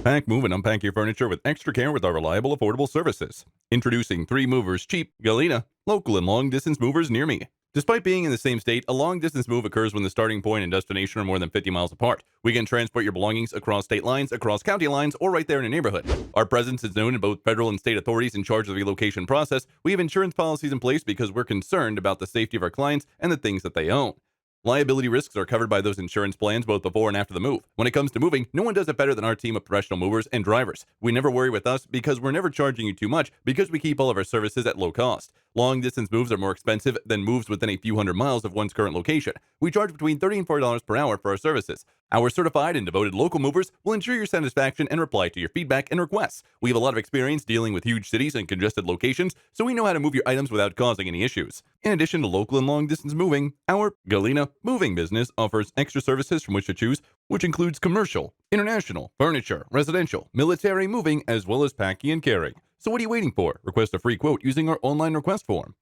Pack, move, and unpack your furniture with extra care with our reliable, affordable services. Introducing 3 Movers Cheap, Galena, local and long-distance movers near me. Despite being in the same state, a long-distance move occurs when the starting point and destination are more than 50 miles apart. We can transport your belongings across state lines, across county lines, or right there in your neighborhood. Our presence is known to both federal and state authorities in charge of the relocation process. We have insurance policies in place because we're concerned about the safety of our clients and the things that they own. Liability risks are covered by those insurance plans both before and after the move. When it comes to moving, no one does it better than our team of professional movers and drivers. We never worry with us because we're never charging you too much because we keep all of our services at low cost. Long distance moves are more expensive than moves within a few hundred miles of one's current location. We charge between $30 and $40 per hour for our services. Our certified and devoted local movers will ensure your satisfaction and reply to your feedback and requests. We have a lot of experience dealing with huge cities and congested locations, so we know how to move your items without causing any issues. In addition to local and long distance moving, our Galena moving business offers extra services from which to choose, which includes commercial, international, furniture, residential, military moving, as well as packing and carrying. So what are you waiting for? Request a free quote using our online request form.